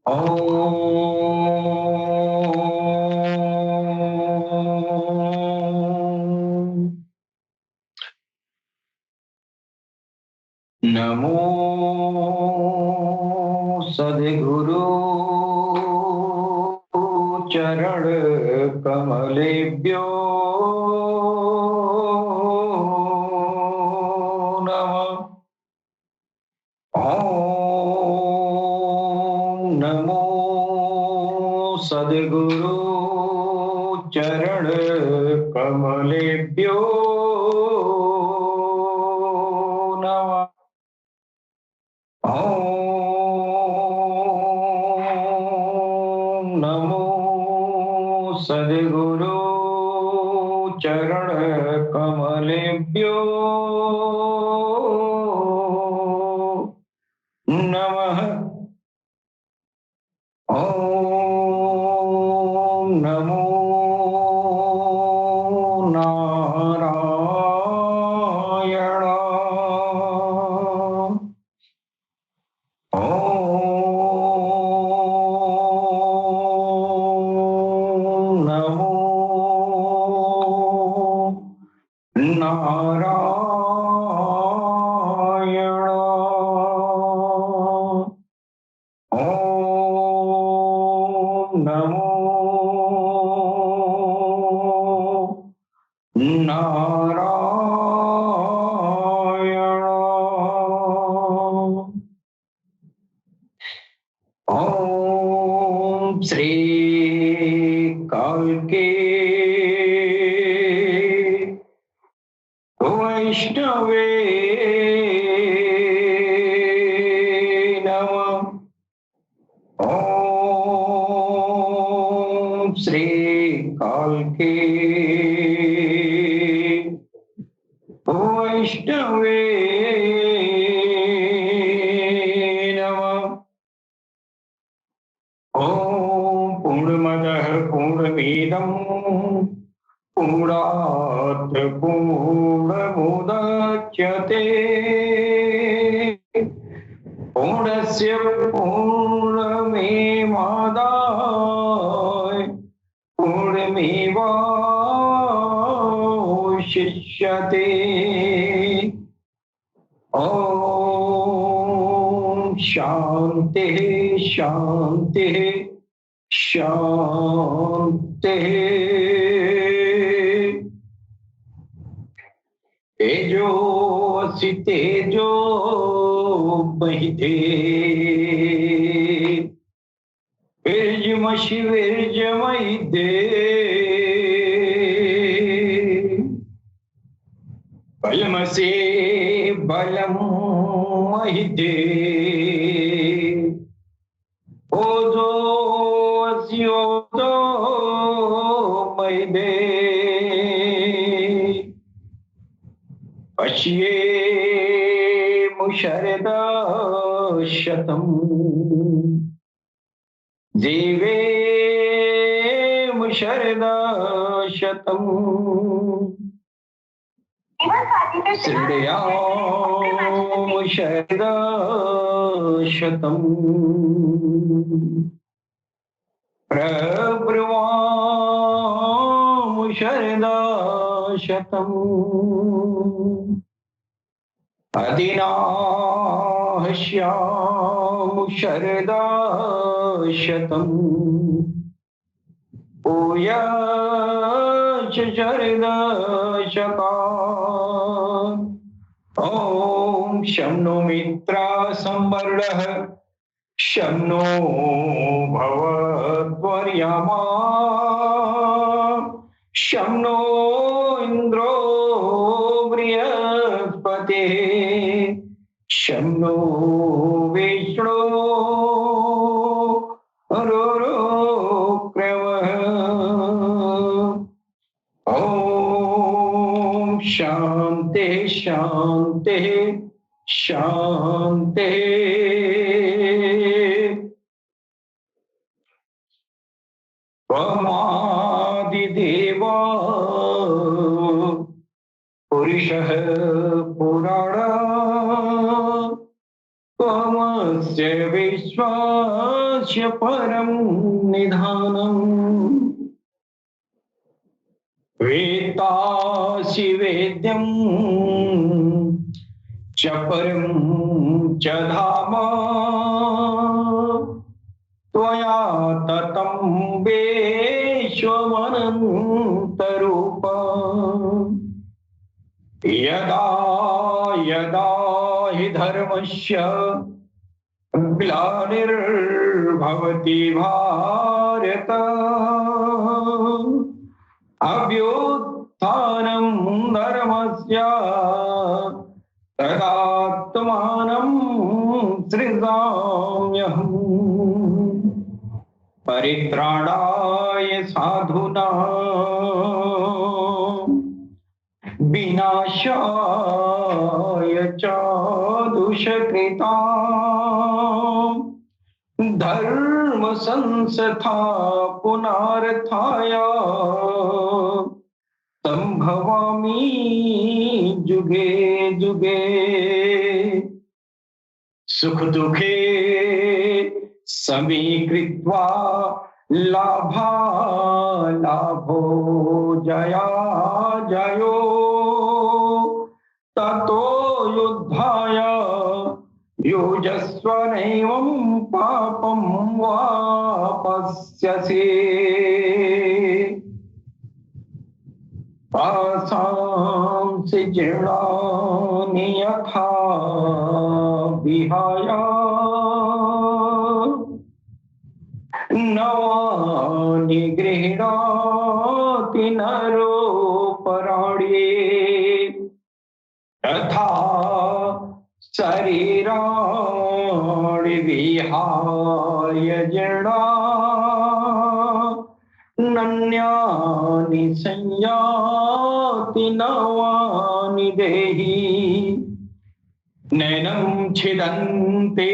ॐ नमो सद्गुरु चरण कमलेभ्यो नमः। ॐ नमो सद्गुरु चरण कमलेभ्यो नमः। ॐ नमो सद्गुरु चरण कमलेभ्यो नमः। ॐ नमो नारायणाय। ॐ नमो नारायणाय। ॐ नमो नारायणाय। ॐ श्री काल्के वैष्णवे नमः। ॐ श्री काल्के वैष्णवे नमः। ॐ पूर्णमदः पूर्णमिदं पूर्णात् पूर्णमुदच्यते पूर्णस्य पूर्णमेवादाय पूर्णमेवावशिष्यते। ॐ शान्तिः शान्तिः शान्तिः। तेजो असि तेजो महिते विर्जमसि विर्जमयिते बलमसि बलं महिते ओजोऽसि ओजो महिते पश्येमु शरदा शतम् जीवेमु शरदा शतम् श्रेयामु शरदा शतम् प्रब्रवामु शरदा शतम् अधिनाहस्यामु शरदा शतम् भूयाच शरदा शतात्। ॐ शं नो मित्राः संवर्धः शं नो भवद्वर्यमा शं नो इन्द्रो बृहस्पतिः शं नो विष्णु रुरुक्रमः। ॐ शान्तिः शान्तिः शान्तिः। त्वमादिदेवा पुरुषः पुराणः त्वमक्षरब्रह्म विश्वास्य परं निधानम् वेत्तासि वेद्यं च परं च धाम त्वया ततं विश्वमनन्तरूप यदा यदा हि धर्मस्य ग्लानिर्भवति भारत अभ्युत्थानं धर्मस्य तदात्मानं सृजाम्यहम् परित्राणाय साधूनां विनाशाय च दुष्कृतां धर्म संस्थापनार्थाय संभवामि जुगे जुगे सुख दुखे समीकृत्वा लाभालाभो जया जयो ततो युद्धाय युजस्व नैवं पापं वापस्यसि पासांसि जीर्णानि यथा विहाय नवानि गृह्णाति नरोपराणि तथा शरीराणि विहाय जीर्णा नन्यानि संयाति नवानि देहि नैनं छिदन्ति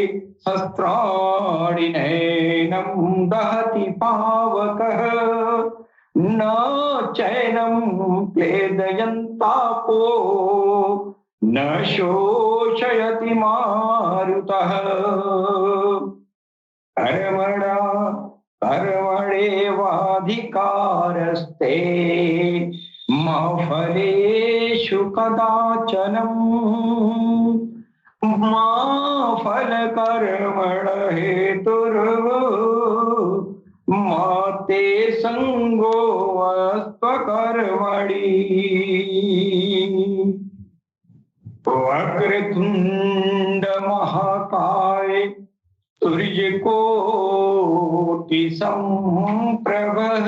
शस्त्राणि नैनं दहति पावकः न चैनं क्लेदयन्तापो न शोषयति मारुतः कर्मणा कर्मणेवाधिकारस्ते मा फलेषु कदाचनम् मा फलकर्मण हेतुर् मा ते संगोऽस्त्वकर्मणि वक्रतुण्ड महाकाय सूर्यकोटि सम्प्रभः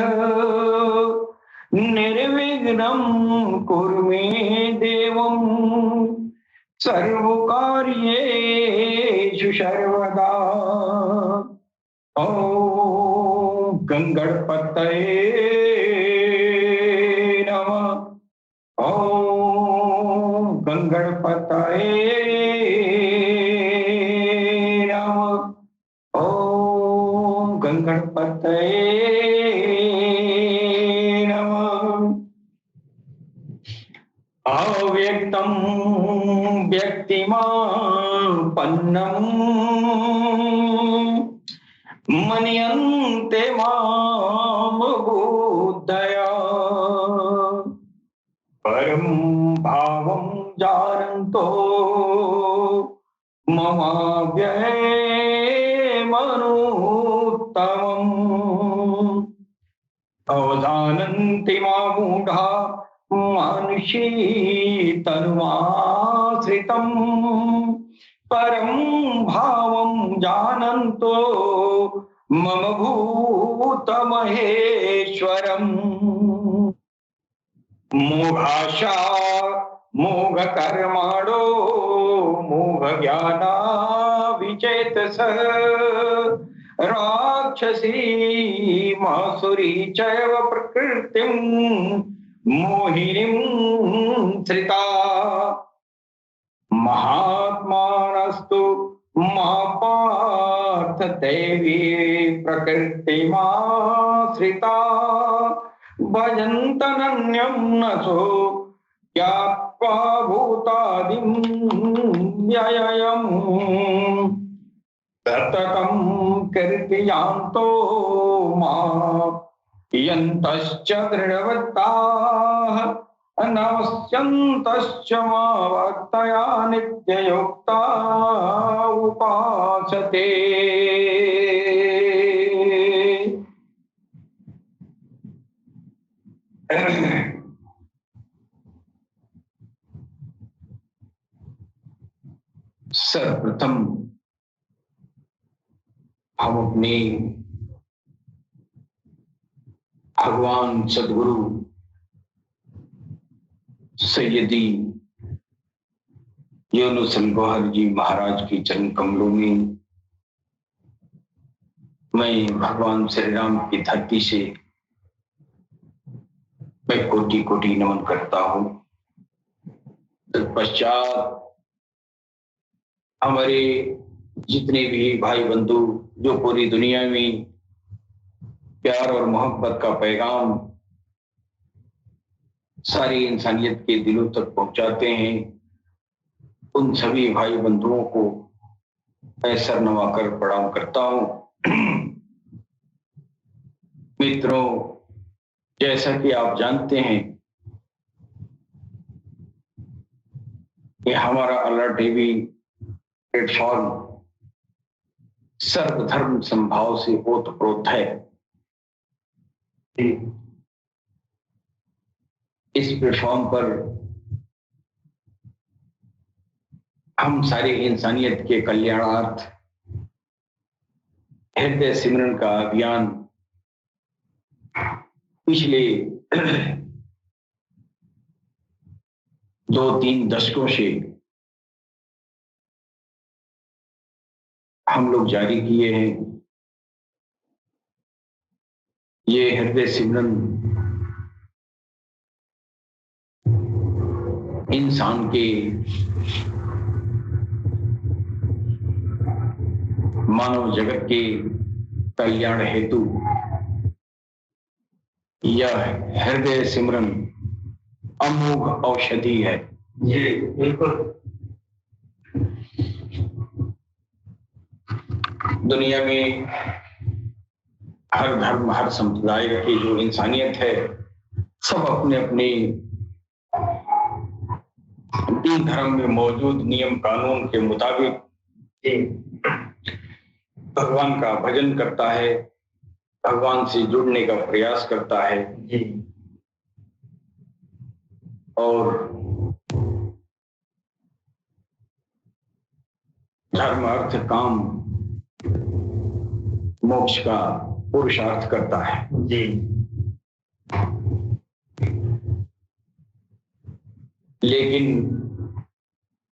निर्विघ्नं कुरु मे देवं सर्वकार्येषु सर्वदा ॐ गंगणपतये नमः ॐ गंगणपतये नमः ॐ गंगणपतये अव्यक्तं व्यक्तिमापन्नं मन्यन्ते मां बुद्धया परं भावं जानन्तो ममाव्ययमनुत्तमम् अवजानन्ति मा मूढा मानुषी तनुमाश्रितं परं भावं जानन्तो मम भूतमहेश्वरम् मोघाशा मोघकर्माणो मोघज्ञाना विचेतस राक्षसी मासुरी चैव प्रकृतिं मोहिनीं श्रिता महात्मानस्तु मा पार्थ देवी प्रकृतिमाश्रिता भजन्तनन्यं नसो ज्ञात्वा भूतादिं व्ययम् तततं कीर्तयान्तो मां यन्तश्च दृढवत्ताः नमस्यन्तश्च मावक्तया नित्ययुक्ता उपासते। सर्वप्रथम हम अपने भगवान सदगुरु सैयदी यूनुस गौहर जी महाराज की चरण कमलों में मैं भगवान श्री राम की धरती से मैं कोटि कोटि नमन करता हूं। तत्पश्चात हमारे जितने भी भाई बंधु जो पूरी दुनिया में प्यार और मोहब्बत का पैगाम सारी इंसानियत के दिलों तक पहुंचाते हैं, उन सभी भाई बंधुओं को मैं सर नवाकर प्रणाम करता हूं। मित्रों, जैसा कि आप जानते हैं कि हमारा अल्लाह टीवी प्लेटफॉर्म सर्वधर्म संभाव से ओतप्रोत है। इस प्लेटफॉर्म पर हम सारी इंसानियत के कल्याणार्थ हृदय सिमरन का अभियान पिछले 2-3 दशकों से हम लोग जारी किए हैं। ये हृदय सिमरन इंसान के मानव जगत के कल्याण हेतु यह हृदय सिमरन अमोघ औषधि है। जी बिल्कुल। दुनिया में हर धर्म हर संप्रदाय की जो इंसानियत है सब अपने अपने धर्म में मौजूद नियम कानून के मुताबिक भगवान का भजन करता है, भगवान से जुड़ने का प्रयास करता है जी। और धर्म अर्थ काम मोक्ष का पुरुषार्थ करता है जी। लेकिन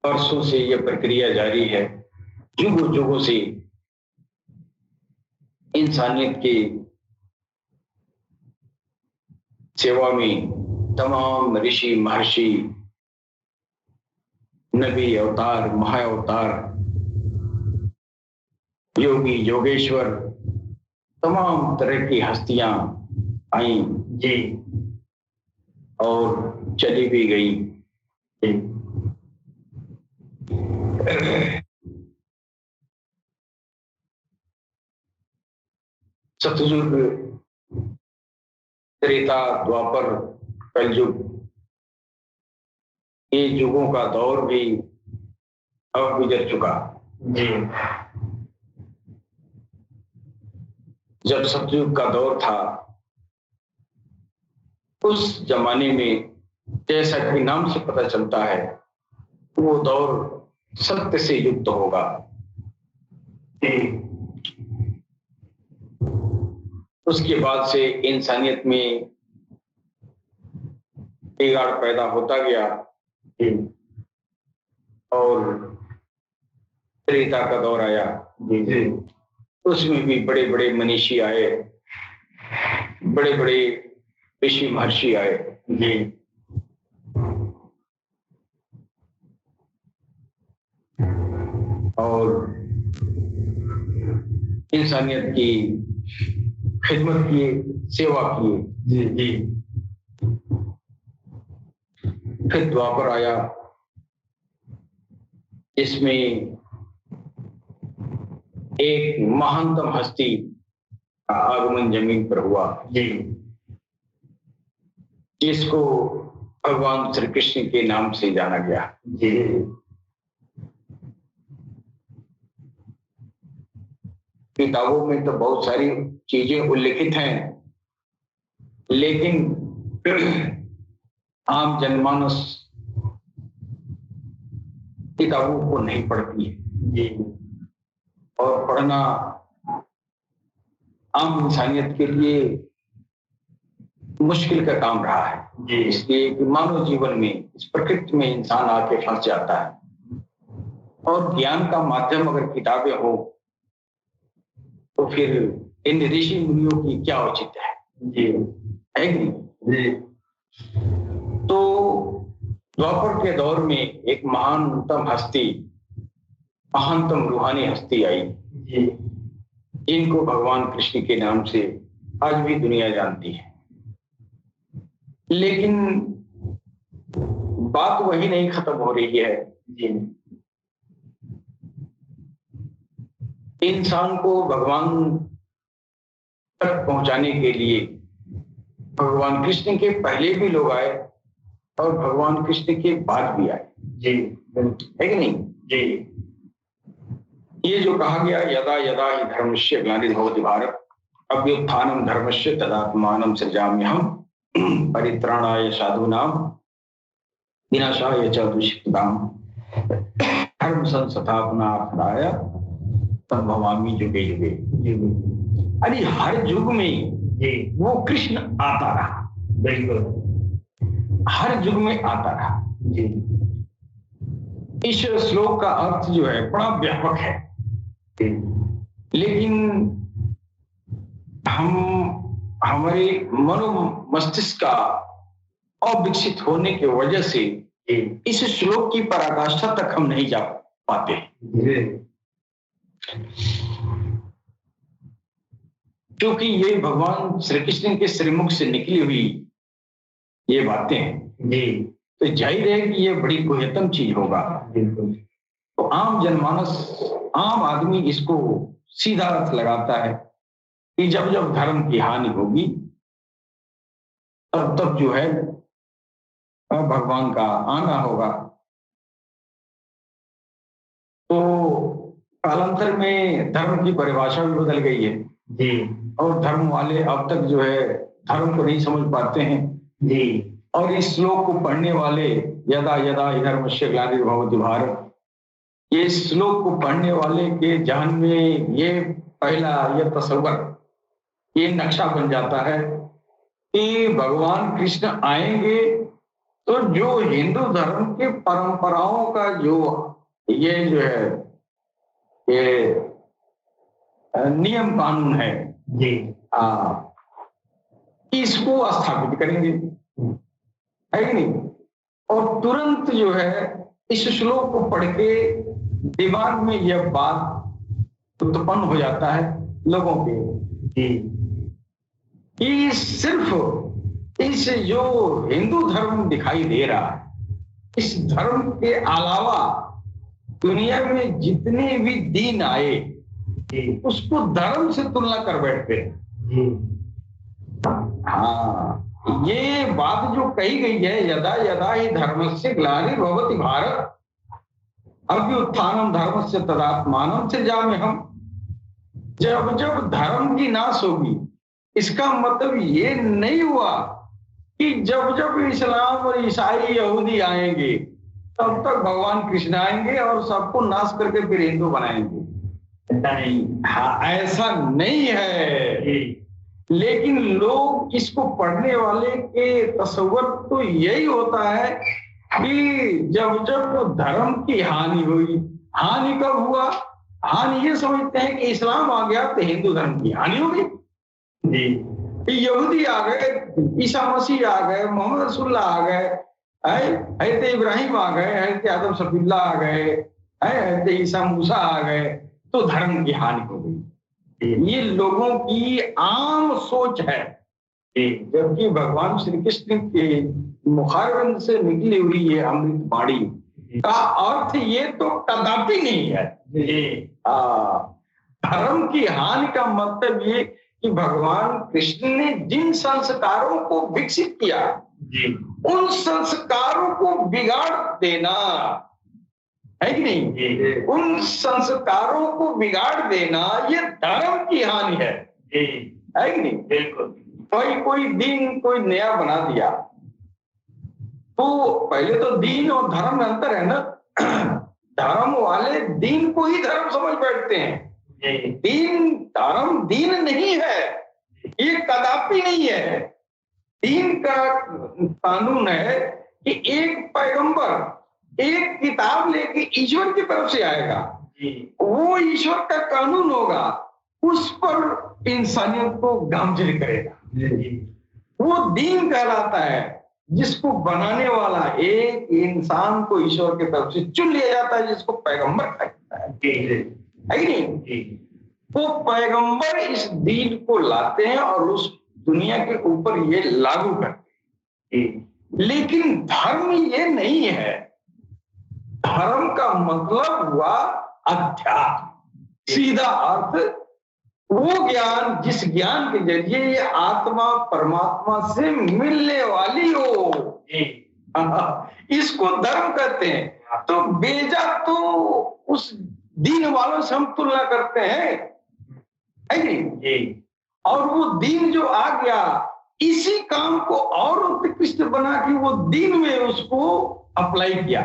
वर्षों से यह प्रक्रिया जारी है, युगों युगों से इंसानियत के सेवा में तमाम ऋषि महर्षि नबी अवतार महाअवतार योगी योगेश्वर तमाम तरह की हस्तियां आई जी और चली भी गई। सतयुग, त्रेता, द्वापर, कलयुग, ये युगों का दौर भी अब गुजर चुका जी। जब सतयुग का दौर था उस जमाने में जैसा कि नाम से पता चलता है वो दौर सत्य से युक्त होगा। उसके बाद से इंसानियत में बिगाड़ पैदा होता गया और त्रेता का दौर आया जी। उसमें भी बड़े बड़े मनीषी आए, बड़े बड़े ऋषि महर्षि आए जी। और इंसानियत की खिदमत किए, सेवा किए जी जी। फिर द्वापर आया, इसमें एक महानतम हस्ती का आगमन जमीन पर हुआ जी जिसको भगवान श्री कृष्ण के नाम से जाना गया। जी किताबों में तो बहुत सारी चीजें उल्लिखित हैं, लेकिन आम जनमानस किताबों को नहीं पढ़ती है जी और पढ़ना आम इंसानियत के लिए मुश्किल का काम रहा है जी इसलिए कि मानव जीवन में इस प्रकृति में इंसान आके फंस जाता है और ज्ञान का माध्यम अगर किताबें हो तो फिर इन ऋषि मुनियों की क्या औचित्य है जी है कि नहीं? जी तो द्वापर के दौर में एक महानतम हस्ती, महानतम रूहानी हस्ती आई जी जिनको भगवान कृष्ण के नाम से आज भी दुनिया जानती है। लेकिन बात वही नहीं खत्म हो रही है। जी इंसान को भगवान तक पहुंचाने के लिए भगवान कृष्ण के पहले भी लोग आए और भगवान कृष्ण के बाद भी आए, जी है कि नहीं? जी ये जो कहा गया यदा यदा हि धर्मस्य ग्लानिर्भवति भारत अभ्युत्थानम धर्मस्य तदात्मानं सृजाम्यहम् परित्राणाय साधूनां विनाशाय च दुष्कृताम् धर्म संस्थापनार्थाय संभवामि युगे युगे। अरे हर युग में जी वो कृष्ण आता रहा, बिल्कुल हर युग में आता रहा। जी इस श्लोक का अर्थ जो है बड़ा व्यापक है, लेकिन हम हमारे मनो मस्तिष्क का अविकसित होने की वजह से इस श्लोक की पराकाष्ठा तक हम नहीं जा पाते, क्योंकि ये भगवान श्री कृष्ण के श्रीमुख से निकली हुई ये बातें हैं जी तो जाहिर है कि ये बड़ी गुह्यतम चीज होगा। बिल्कुल तो आम जनमानस, आम आदमी इसको सीधा अर्थ लगाता है कि जब जब धर्म की हानि होगी तब तब जो है भगवान का आना होगा। तो कालांतर में धर्म की परिभाषा भी बदल गई है जी और धर्म वाले अब तक जो है धर्म को नहीं समझ पाते हैं जी और इस श्लोक को पढ़ने वाले यदा यदा धर्मस्य ग्लानिर्भवति भारत, ये श्लोक को पढ़ने वाले के जहन में ये पहला ये तस्वर, ये नक्शा बन जाता है कि भगवान कृष्ण आएंगे तो जो हिंदू धर्म के परंपराओं का जो ये जो है ये नियम कानून है जी इसको स्थापित करेंगे, है कि नहीं? और तुरंत जो है इस श्लोक को पढ़ के दिमाग में यह बात उत्पन्न हो जाता है लोगों के कि सिर्फ इस जो हिंदू धर्म दिखाई दे रहा है, इस धर्म के अलावा दुनिया में जितने भी दीन आए उसको धर्म से तुलना कर बैठते हैं। हाँ, ये बात जो कही गई है यदा यदा ही धर्मस्य ग्लानिर्भवति भारत अभ्युत्थानम धर्मस्य तदात्मानं सृजाम्यहम्, जब जब धर्म की नाश होगी इसका मतलब ये नहीं हुआ कि जब जब इस्लाम और ईसाई यहूदी आएंगे तब तक भगवान कृष्ण आएंगे और सबको नाश करके फिर हिंदू बनाएंगे। नहीं, हाँ ऐसा नहीं है। लेकिन लोग इसको पढ़ने वाले के तस्वर तो यही होता है कि जब जब धर्म की हानि हुई, हानि कब हुआ? हानि ये समझते हैं कि इस्लाम आ गया तो हिंदू धर्म की हानि हो गई, यहूदी आ गए, ईसा मसीह आ गए, मोहम्मद रसूलुल्लाह आ गए, हज़रत इब्राहिम आ गए, हज़रत आदम सफीउल्लाह आ गए, हज़रत ईसा मूसा आ गए, तो धर्म की हानि हो गई। ये लोगों की आम सोच है, जबकि भगवान श्री कृष्ण के मुखारबिंद से निकली हुई ये अमृत वाणी का अर्थ ये तो कदापि नहीं है। धर्म की हानि का मतलब ये कि भगवान कृष्ण ने जिन संस्कारों को विकसित किया जी उन संस्कारों को बिगाड़ देना है कि नहीं? जी उन संस्कारों को बिगाड़ देना ये धर्म की हानि है कि नहीं? बिल्कुल कोई दीन कोई नया बना दिया तो पहले तो दीन और धर्म में अंतर है ना। धर्म वाले दीन को ही धर्म समझ बैठते हैं। दीन धर्म दीन नहीं है, ये कदापि नहीं है। दीन का कानून है कि एक पैगंबर एक किताब लेके ईश्वर की तरफ से आएगा, वो ईश्वर का कानून होगा, उस पर इंसानियत को गामजिल करेगा। वो दीन कहलाता है जिसको बनाने वाला एक इंसान को ईश्वर की तरफ से चुन लिया जाता है, जिसको पैगंबर कहता है कि नहीं? वो पैगंबर इस दीन को लाते हैं और उस दुनिया के ऊपर ये लागू करते हैं। लेकिन धर्म ये नहीं है। धर्म का मतलब हुआ अध्यात्म, सीधा अर्थ वो ज्ञान जिस ज्ञान के जरिए ये आत्मा परमात्मा से मिलने वाली हो, इसको धर्म कहते हैं। तो बेजा तो उस दीन वालों से हम तुलना करते हैं, है नहीं? और वो दीन जो आ गया इसी काम को और उत्कृष्ट बना के वो दीन में उसको अप्लाई किया,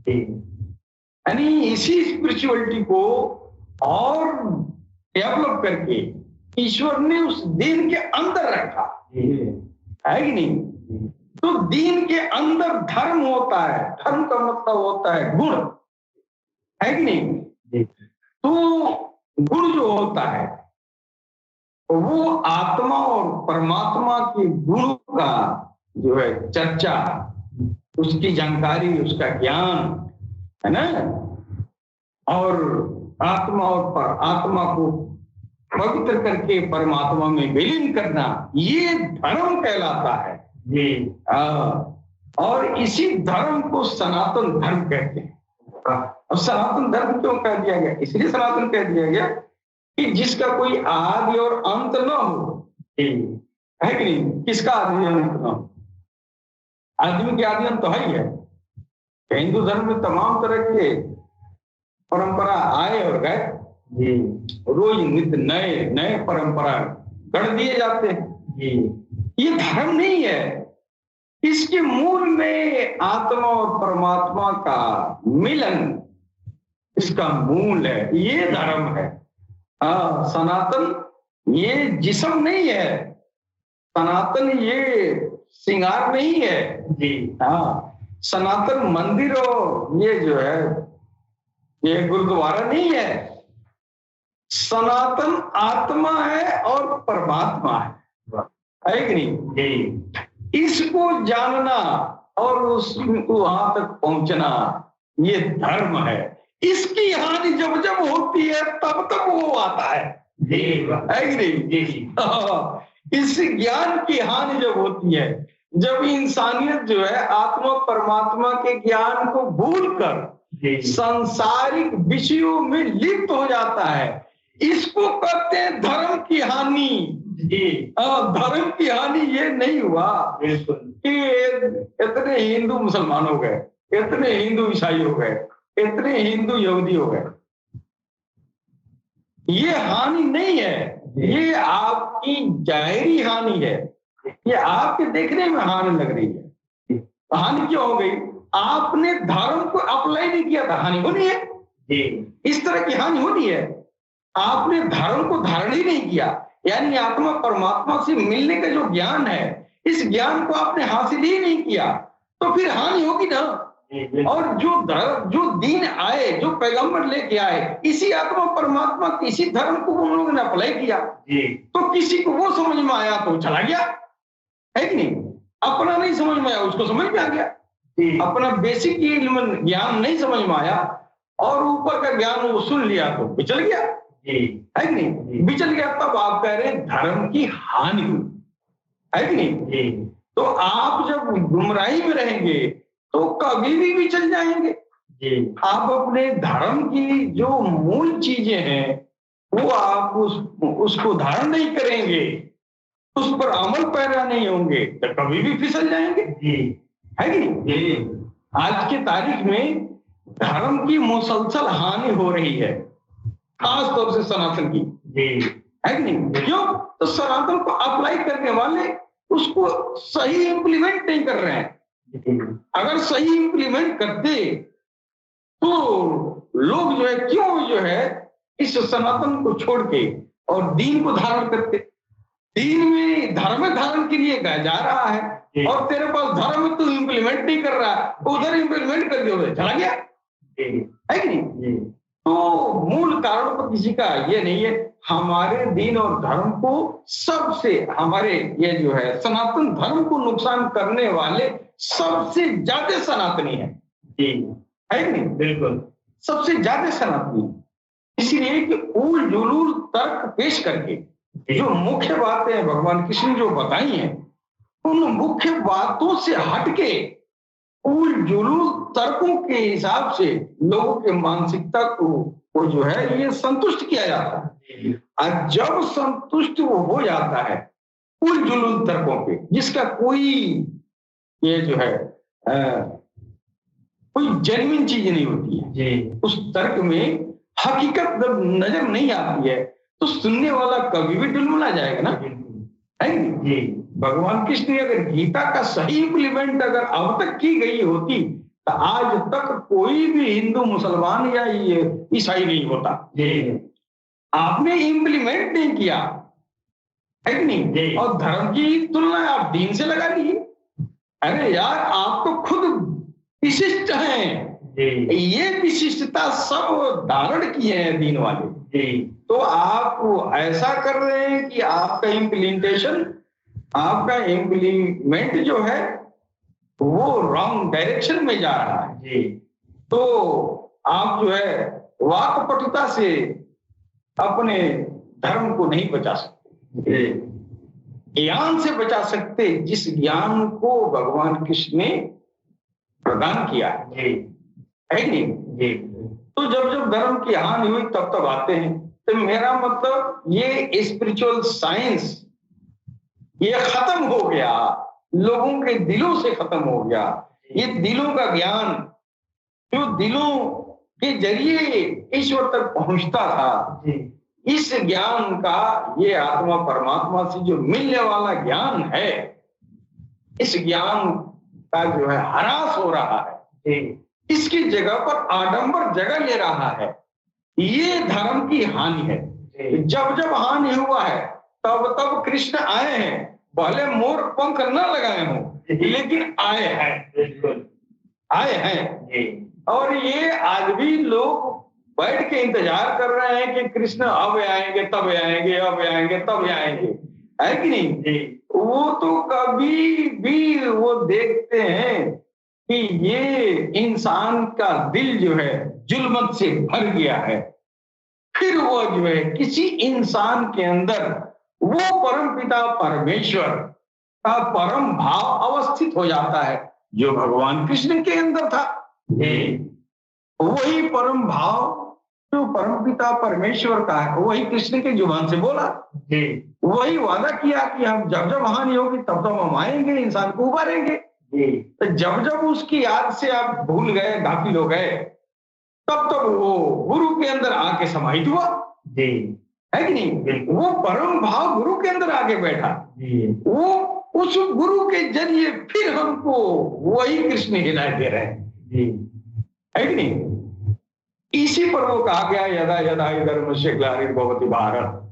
यानी इसी स्पिरिचुअलिटी को और डेवलप करके ईश्वर ने उस दीन के अंदर रखा, है कि नहीं? तो दीन के अंदर धर्म होता है। धर्म का मतलब होता है गुण, है कि नहीं? तो गुण जो होता है वो आत्मा और परमात्मा के गुण का जो है चर्चा, उसकी जानकारी, उसका ज्ञान, है ना? और आत्मा और आत्मा को पवित्र करके परमात्मा में विलीन करना, ये धर्म कहलाता है। और इसी धर्म को सनातन धर्म कहते हैं। और सनातन धर्म क्यों कह दिया गया? इसलिए सनातन कह दिया गया कि जिसका कोई आदि और अंत न हो, है कि नहीं? किसका आदि अंत न हो? आदमी के आदि अंत तो है ही है। हिंदू धर्म में तमाम तरह के परंपरा आए और गए, रोज नित्य नए नए परंपरा गढ़ दिए जाते हैं। ये धर्म नहीं है। इसके मूल में आत्मा और परमात्मा का मिलन इसका मूल है, ये धर्म है। सनातन ये जिस्म नहीं है, सनातन ये श्रृंगार नहीं है। सनातन मंदिर और ये जो है ये गुरुद्वारा नहीं है। सनातन आत्मा है और परमात्मा है कि नहीं? इसको जानना और उसको वहां तक पहुंचना ये धर्म है। इसकी हानि जब जब होती है तब तब वो आता है कि नहीं? इस ज्ञान की हानि जब होती है, जब इंसानियत जो है आत्मा परमात्मा के ज्ञान को भूलकर सांसारिक विषयों में लिप्त हो जाता है, इसको कहते हैं धर्म की हानि। धर्म की हानि ये नहीं हुआ कि इतने हिंदू मुसलमान हो गए, इतने हिंदू ईसाई हो गए, इतने हिंदू यहूदी हो गए। ये हानि नहीं है, ये आपकी जाहिरी हानि है। ये आपके देखने में हानि लग रही है। हानि क्यों हो गई? आपने धर्म को अप्लाई नहीं किया था, हानि होनी है। इस तरह की हानि होनी है। आपने धर्म को धारण ही नहीं किया, यानी आत्मा परमात्मा से मिलने का जो ज्ञान है, इस ज्ञान को आपने हासिल ही नहीं किया, तो फिर हानि होगी ना। और जो दीन आए, जो पैगंबर लेके आए, इसी आत्मा परमात्मा किसी धर्म को उन लोगों ने अप्लाई किया, तो किसी को वो समझ में आया तो चला गया, है कि नहीं? अपना नहीं समझ में आया, उसको समझ में आ गया। अपना बेसिक ज्ञान नहीं समझ में आया और ऊपर का ज्ञान वो सुन लिया तो बिचल गया, है कि नहीं? बिचल गया, तब आप कह रहे हैं धर्म की हानि हुई, है कि नहीं? तो आप जब गुमराही में रहेंगे तो कभी भी बिचल जाएंगे। आप अपने धर्म की जो मूल चीजें हैं वो आप उसको धारण नहीं करेंगे, उस पर अमल पैरा नहीं होंगे तो कभी भी फिसल जाएंगे। है कि नहीं? आज की तारीख में धर्म की मुसलसल हानि हो रही है, खास तौर से सनातन की। है कि नहीं? क्यों? तो सनातन को अप्लाई करने वाले उसको सही इंप्लीमेंट नहीं कर रहे हैं। अगर सही इंप्लीमेंट करते तो लोग जो है क्यों जो है इस सनातन को छोड़ के और दीन को धारण करते। दीन में धर्म धारण के लिए जा रहा है और तेरे पास धर्म तू इंप्लीमेंट नहीं कर रहा है, उधर इंप्लीमेंट कर दिया चला गया। है कि नहीं? तो मूल कारण तो किसी का ये नहीं है। हमारे दीन और धर्म को सबसे, हमारे ये जो है सनातन धर्म को नुकसान करने वाले सबसे ज्यादा सनातनी है। है कि नहीं? बिल्कुल सबसे ज्यादा सनातनी। इसीलिए कि उल जुलूल तर्क पेश करके जो मुख्य बातें भगवान कृष्ण जो बताई हैं, उन मुख्य बातों से हटके उल जुलूल तर्कों के हिसाब से लोगों के मानसिकता को जो है ये संतुष्ट किया जाता है। और जब संतुष्ट वो हो जाता है उल जुलूल तर्कों पे, जिसका कोई ये जो है कोई जेन्युइन चीज नहीं होती है, उस तर्क में हकीकत जब नजर नहीं आती है तो सुनने वाला कभी भी डुलमुला जाएगा ना। है जी? भगवान कृष्ण ने अगर गीता का सही इम्प्लीमेंट अगर अब तक की गई होती तो आज तक कोई भी हिंदू मुसलमान या ईसाई नहीं होता। आपने इम्प्लीमेंट नहीं किया, है कि नहीं? और धर्म की तुलना आप दीन से लगा ली। अरे यार आप तो खुद विशिष्ट हैं, ये विशिष्टता सब धारण किए हैं दीन वाले। तो आप ऐसा कर रहे हैं कि आपका इम्प्लीमेंटेशन, आपका इम्प्लीमेंट जो है वो रॉन्ग डायरेक्शन में जा रहा है। तो आप जो है वाकपटुता से अपने धर्म को नहीं बचा सकते, ज्ञान से बचा सकते, जिस ज्ञान को भगवान कृष्ण ने प्रदान किया है कि नहीं? तो जब जब धर्म की हानि हुई तब तब आते हैं। तो मेरा मतलब ये स्पिरिचुअल साइंस ये खत्म हो गया, लोगों के दिलों से खत्म हो गया। ये दिलों का ज्ञान जो दिलों के जरिए ईश्वर तक पहुंचता था, इस ज्ञान का, ये आत्मा परमात्मा से जो मिलने वाला ज्ञान है, इस ज्ञान का जो है ह्रास हो रहा है। इसकी जगह पर आडंबर जगह ले रहा है। ये धर्म की हानि है। जब जब हानि हुआ है तब तब कृष्ण आए हैं, भले मोर पंख न लगाए हों लेकिन आए हैं, आए हैं। और ये आज भी लोग बैठ के इंतजार कर रहे हैं कि कृष्ण अब आएंगे तब आएंगे, अब आएंगे तब आएंगे। है कि नहीं? वो तो कभी भी वो देखते हैं कि ये इंसान का दिल जो है जुल्मत से भर गया है, फिर वो जो है किसी इंसान के अंदर वो परमपिता परमेश्वर का परम भाव अवस्थित हो जाता है जो भगवान कृष्ण के अंदर था। वही परम भाव जो परमपिता परमेश्वर का है वही कृष्ण के जुबान से बोला। वही वादा किया कि हम जब जब हानि होगी तब तब हम आएंगे, इंसान को उबारेंगे। तो जब जब उसकी याद से आप भूल गए, गाफिल हो गए, तब तब वो गुरु के अंदर आके समाहित हुआ। है कि नहीं? वो परम भाव गुरु के अंदर आके बैठा। वो उस गुरु के जरिए फिर हमको वही कृष्ण हिदायत दे रहे हैं। है कि नहीं? इसी पर वो कहा गया यदा यदा धर्म से ग्लानिर्भवति भारत।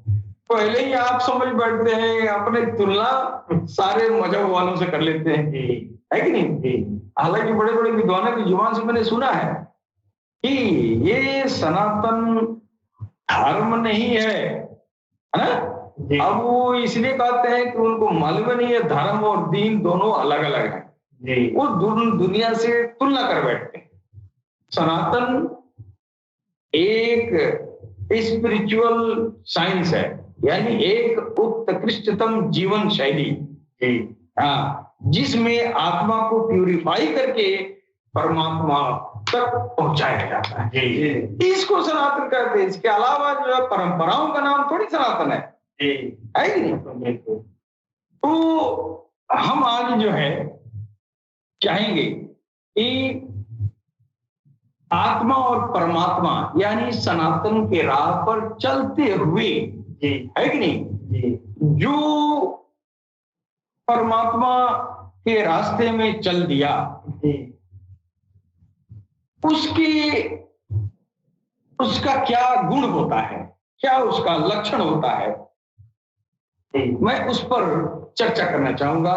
पहले ही आप समझ बैठते हैं, अपने तुलना सारे मजहब वालों से कर लेते हैं। है कि नहीं? हालांकि बड़े बड़े विद्वानों की जुबान से मैंने सुना है कि ये सनातन धर्म नहीं है ना। अब वो इसलिए कहते हैं कि उनको मालूम नहीं है धर्म और दीन दोनों अलग अलग है। वो दुनिया से तुलना कर बैठते हैं। सनातन एक स्पिरिचुअल साइंस है, यानी एक उत्कृष्टतम जीवन शैली, जिसमें आत्मा को प्यूरिफाई करके परमात्मा तक पहुंचाया जाता है। जी जी इसको सनातन कहते हैं। इसके अलावा जो है परंपराओं का नाम थोड़ी सनातन है जी, कि नहीं? बिल्कुल। तो हम आज जो है चाहेंगे कि आत्मा और परमात्मा यानी सनातन के राह पर चलते हुए, जी है कि नहीं, जी जो परमात्मा के रास्ते में चल दिया जी उसका क्या गुण होता है, क्या उसका लक्षण होता है, जी मैं उस पर चर्चा करना चाहूंगा।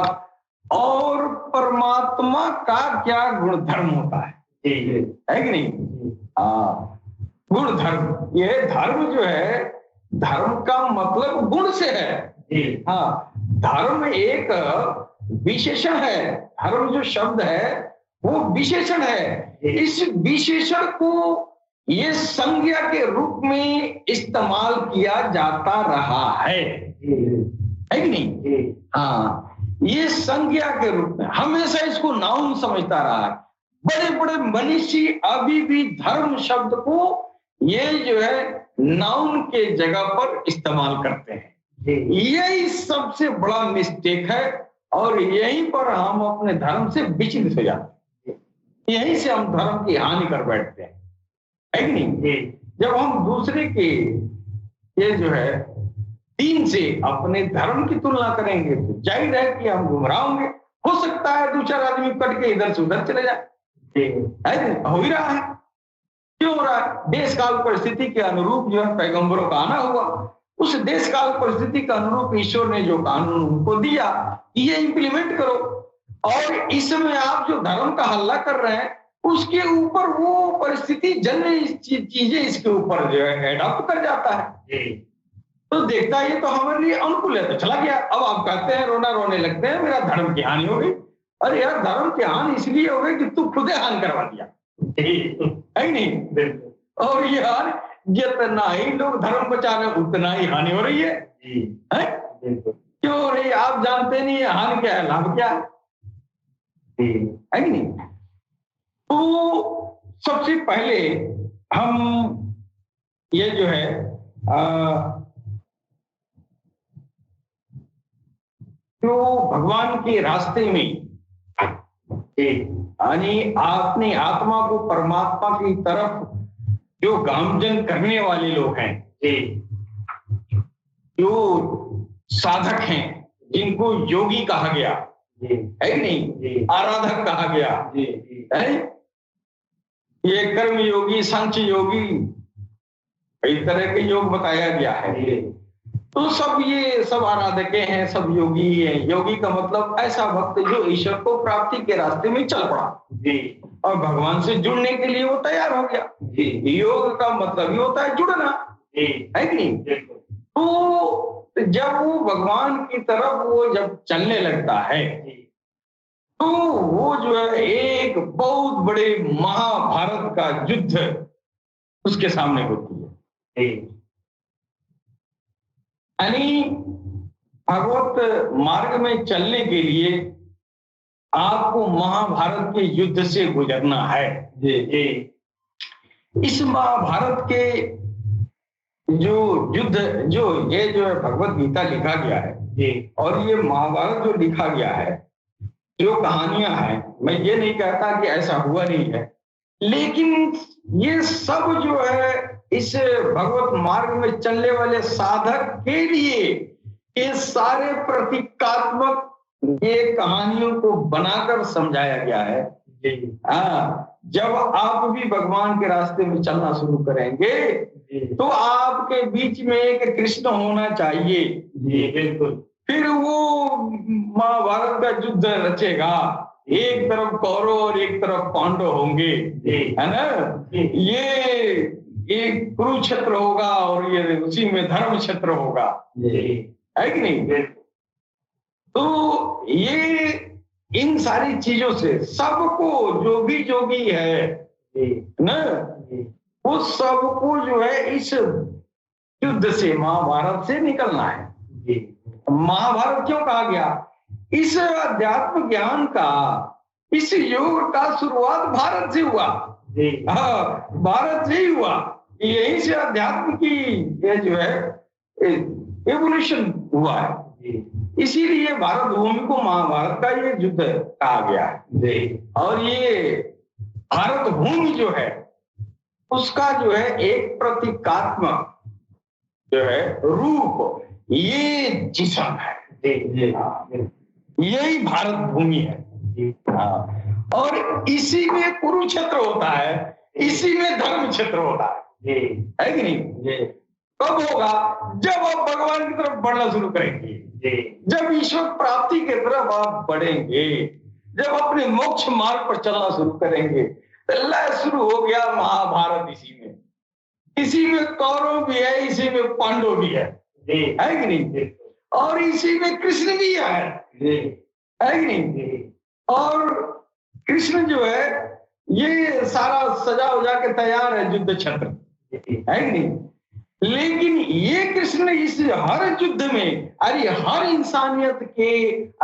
और परमात्मा का क्या गुण धर्म होता है जी कि नहीं? हाँ, गुण धर्म। ये धर्म जो है, धर्म का मतलब गुण से है। जी हाँ, धर्म एक विशेषण है। धर्म जो शब्द है वो विशेषण है। इस विशेषण को ये संज्ञा के रूप में इस्तेमाल किया जाता रहा है कि नहीं? हाँ, ये संज्ञा के रूप में हमेशा इसको नाउन समझता रहा है। बड़े बड़े मनीषी अभी भी धर्म शब्द को ये जो है नाउन के जगह पर इस्तेमाल करते हैं। यही सबसे बड़ा मिस्टेक है और यहीं पर हम अपने धर्म से विचलित हो जाते हैं। यहीं से हम धर्म की हानि कर बैठते हैं, है कि नहीं? जब हम दूसरे के ये जो है दीन से अपने धर्म की तुलना करेंगे तो जाहिर है कि हम गुमराह होंगे। हो सकता है दो चार आदमी कट के इधर से उधर चले जाए, हो ही रहा है। क्यों हो रहा है? देश काल परिस्थिति के अनुरूप जो है पैगंबरों का आना हुआ। उस देश काल परिस्थिति के अनुरूप ईश्वर ने जो कानून उनको दिया ये इंप्लीमेंट करो। और इसमें आप जो धर्म का हल्ला कर रहे हैं उसके ऊपर वो परिस्थिति जन्य चीजें इसके ऊपर जो है एडॉप्ट कर जाता है। तो देखता है ये तो हमारे लिए अनुकूल है तो चला गया। अब आप कहते हैं, रोने लगते हैं, मेरा धर्म की हानि हो गई। अरे यार, धर्म की हानि इसलिए हो गई कि तू खुदे हानि करवा दिया, है नहीं? और ये हानि जितना ही लोग धर्म बचा रहे उतना ही हानि हो रही है। क्यों रही? आप जानते नहीं है हानि क्या है, लाभ क्या है कि नहीं? तो सबसे पहले हम ये जो है तो भगवान के रास्ते में यानी अपनी आत्मा को परमात्मा की तरफ जो गामजन करने वाले लोग हैं, जो साधक हैं, जिनको योगी कहा गया है कि नहीं, आराधक कहा गया है। ये कर्म योगी, सांख्य योगी, कई तरह के योग बताया गया है। तो सब ये सब आराधके हैं, सब योगी हैं। योगी का मतलब ऐसा भक्त जो ईश्वर को प्राप्ति के रास्ते में चल पड़ा और भगवान से जुड़ने के लिए वो तैयार हो गया। योग का मतलब ही होता है जुड़ना, है कि नहीं? तो जब वो भगवान की तरफ वो जब चलने लगता है तो वो जो है एक बहुत बड़े महाभारत का युद्ध उसके सामने होती है। यानी भगवत मार्ग में चलने के लिए आपको महाभारत के युद्ध से गुजरना है। इस महाभारत के जो युद्ध जो ये जो है भगवत गीता लिखा गया है और ये महाभारत जो लिखा गया है, जो कहानियां हैं, मैं ये नहीं कहता कि ऐसा हुआ नहीं है, लेकिन ये सब जो है इस भगवत मार्ग में चलने वाले साधक के लिए ये सारे प्रतीकात्मक ये कहानियों को बनाकर समझाया गया है। जब आप भी भगवान के रास्ते में चलना शुरू करेंगे तो आपके बीच में एक कृष्ण होना चाहिए। बिल्कुल। फिर वो महाभारत का युद्ध रचेगा, एक तरफ कौरव और एक तरफ पांडव होंगे, है ना? ये कुरुक्षेत्र होगा और ये उसी में धर्म क्षेत्र होगा, है कि नहीं? तो ये इन सारी चीजों से सबको जो भी जोगी है ना, वो सबको जो है इस युद्ध से, महाभारत से निकलना है। महाभारत क्यों कहा गया? इस अध्यात्म ज्ञान का, इस योग का शुरुआत भारत से हुआ। जी हाँ, भारत से ही हुआ। यहीं से अध्यात्म की ये जो है एवोल्यूशन हुआ है। जी इसीलिए भारत भूमि को महाभारत का ये युद्ध कहा गया है। जी और ये भारत भूमि जो है उसका जो है एक प्रतीकात्मक जो है रूप ये जिस्म है। जी जी यही भारत भूमि है। जी हाँ। और इसी में कुरुक्षेत्र होता है, इसी में धर्म क्षेत्र होता जी है कि नहीं? जी कब होगा? जब आप भगवान की तरफ बढ़ना शुरू करेंगे, जी जब ईश्वर प्राप्ति की तरफ आप बढ़ेंगे, जब अपने मोक्ष मार्ग पर चलना शुरू करेंगे, तो लय शुरू हो गया महाभारत। इसी में कौरव भी है, इसी में पांडव भी है कि नहीं? और इसी में कृष्ण भी है कि नहीं? और कृष्ण जो है ये सारा सजा उजा के तैयार है युद्ध क्षेत्र, है कि नहीं? लेकिन ये कृष्ण इस हर युद्ध में, अरे हर इंसानियत के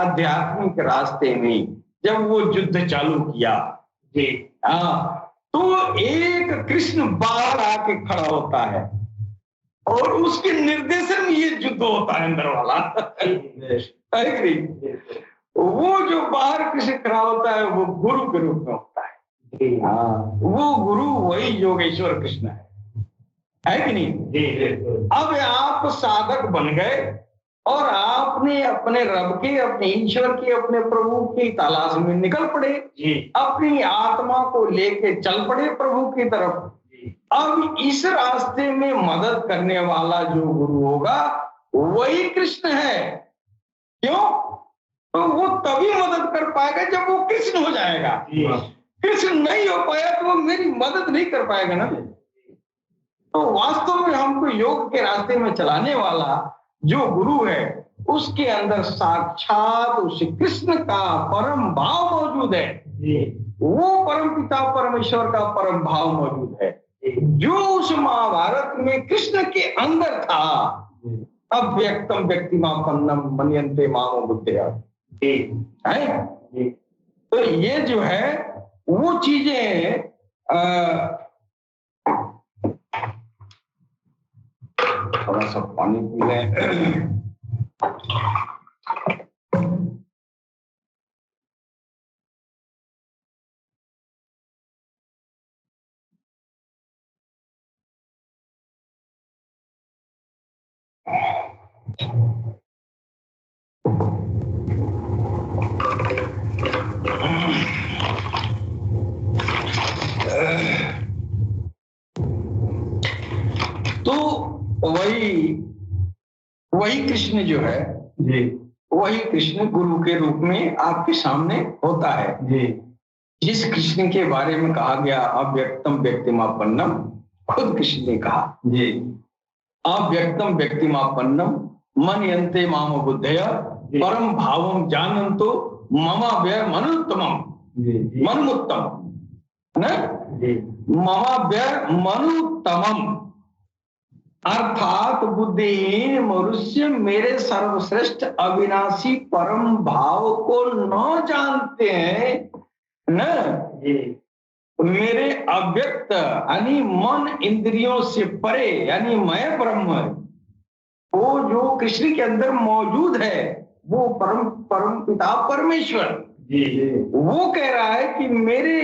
आध्यात्मिक रास्ते में जब वो युद्ध चालू किया, तो एक कृष्ण बाहर आके खड़ा होता है और उसके निर्देशन में ये युद्ध होता है अंदर वाला, है कि नहीं? वो जो बाहर कृष्ण खड़ा होता है वो गुरु के रूप में होता है। वो गुरु वही योगेश्वर कृष्ण है कि नहीं? अब आप साधक बन गए और आपने अपने रब के, अपने ईश्वर के, अपने प्रभु की तलाश में निकल पड़े, अपनी आत्मा को लेके चल पड़े प्रभु की तरफ। अब इस रास्ते में मदद करने वाला जो गुरु होगा वही कृष्ण है। क्यों? तो वो तभी मदद कर पाएगा जब वो कृष्ण हो जाएगा। कृष्ण नहीं हो पाया तो वो मेरी मदद नहीं कर पाएगा ना। तो वास्तव में हमको योग के रास्ते में चलाने वाला जो गुरु है उसके अंदर साक्षात उस कृष्ण का परम भाव मौजूद है। वो परम पिता परमेश्वर का परम भाव मौजूद है जो उस महाभारत में कृष्ण के अंदर था। अव्यक्तम व्यक्तिमापन्नम मन्यन्ते मामो बुद्धया है। तो ये जो है वो चीजें थोड़ा सा पानी पी लें। तो वही कृष्ण जो है वही कृष्ण गुरु के रूप में आपके सामने होता है। जिस कृष्ण के बारे में कहा गया अव्यक्तम व्यक्तिमापन्नम, खुद कृष्ण ने कहा अव्यक्तम व्यक्तिमापन्नम मन्यन्ते माम बुद्धया परम भावम जानन्तो ममाव्यय मनुत्तमम मनुत्तम न ममाव्यय मनुत्तमम, अर्थात बुद्धिहीन मनुष्य मेरे सर्वश्रेष्ठ अविनाशी परम भाव को न जानते हैं न। मेरे अव्यक्त यानी मन इंद्रियों से परे यानी मैं ब्रह्म, वो जो कृष्ण के अंदर मौजूद है वो परम पिता परमेश्वर वो कह रहा है कि मेरे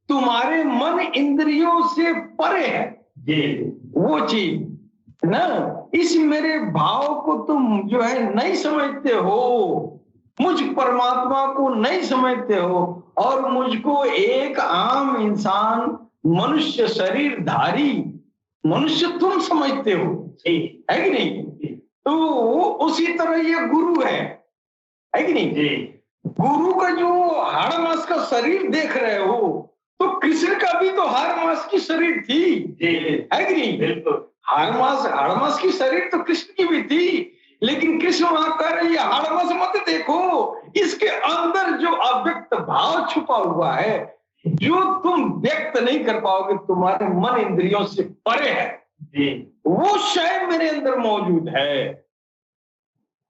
तुम्हारे मन इंद्रियों से परे है वो चीज ना। इस मेरे भाव को तुम जो है नहीं समझते हो, मुझ परमात्मा को नहीं समझते हो और मुझको एक आम इंसान मनुष्य शरीरधारी मनुष्य तुम समझते हो, है कि नहीं? तो वो उसी तरह ये गुरु है कि नहीं? गुरु का जो हाड़ मास का शरीर देख रहे हो तो कृष्ण का भी तो हाड़ मास की शरीर थी, है कि नहीं? बिल्कुल। हाड़ मास की शरीर तो कृष्ण की भी थी, लेकिन कृष्ण वहां कह रहे हैं हाड़ मास मत देखो, इसके अंदर जो अव्यक्त भाव छुपा हुआ है जो तुम व्यक्त नहीं कर पाओगे, तुम्हारे मन इंद्रियों से परे है, वो शय मेरे अंदर मौजूद है।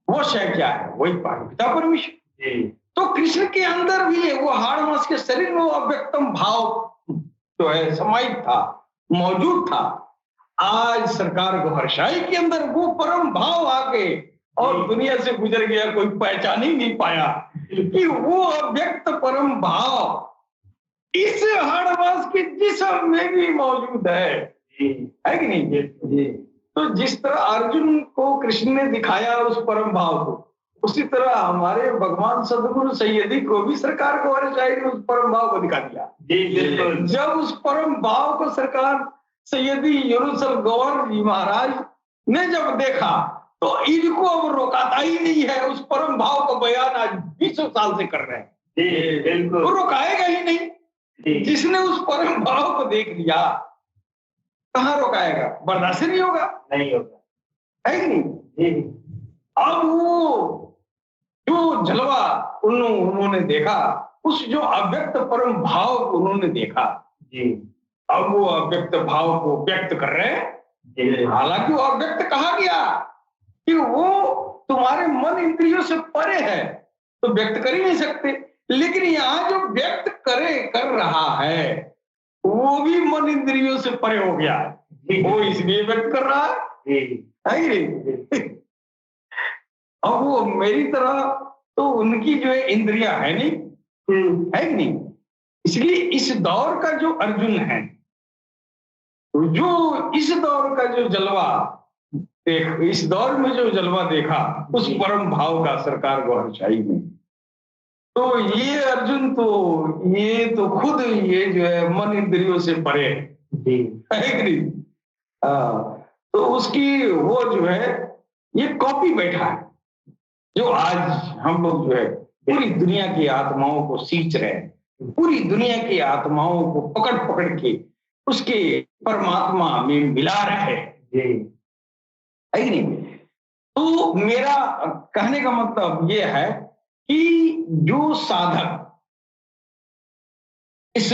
वो शय क्या है? वही पिता परमेश्वर। तो कृष्ण के अंदर भी है, वो हाड़ मास के शरीर में वो अव्यक्तम भाव जो है समाहित था, मौजूद था। आज सरकार को हर्षाई के अंदर वो परम भाव आके और दुनिया से गुजर गया, कोई पहचान ही नहीं पाया कि वो अव्यक्त परम भाव इस हाड़वास के जिस्म में भी मौजूद है कि नहीं? तो जिस तरह अर्जुन को कृष्ण ने दिखाया उस परम भाव को, उसी तरह हमारे भगवान सदगुरु सैयदी को भी सरकार को हर्षाई ने उस परम भाव को दिखा दिया। जब उस परम भाव को सरकार सैयदी यूनुसल गौर जी महाराज ने जब देखा तो इनको अब रोकाता ही नहीं है। उस परम भाव को बयान आज 20 साल से कर रहे हैं, वो रोकाएगा ही नहीं। जिसने उस परम भाव को देख लिया कहाँ रोकाएगा? बर्दाश्त नहीं होगा, नहीं होगा, है कि नहीं? अब वो जो जलवा उन्होंने देखा, उस जो अव्यक्त परम भाव को उन्होंने देखा, अब वो अव्यक्त भाव को व्यक्त कर रहे हैं। हालांकि वो अव्यक्त कहा गया कि वो तुम्हारे मन इंद्रियों से परे है, तो व्यक्त कर ही नहीं सकते। लेकिन यहाँ जो व्यक्त कर रहा है वो भी मन इंद्रियों से परे हो गया है, वो इसलिए व्यक्त कर रहा है कि अब वो मेरी तरह तो उनकी जो है इंद्रियां है नहीं, है कि नहीं? इसलिए इस दौर का जो अर्जुन है, जो इस दौर का जो जलवा इस दौर में जो जलवा देखा उस परम भाव का सरकार को हर्षाई में, तो ये अर्जुन तो ये तो खुद ये जो है मन इंद्रियों से परे है कि नहीं? तो उसकी वो जो है ये कॉपी बैठा है, जो आज हम लोग जो है पूरी दुनिया की आत्माओं को सींच रहे हैं, पूरी दुनिया की आत्माओं को पकड़ पकड़ के उसके परमात्मा में मिला रहे हैं, है कि नहीं? तो मेरा कहने का मतलब ये है कि जो साधक इस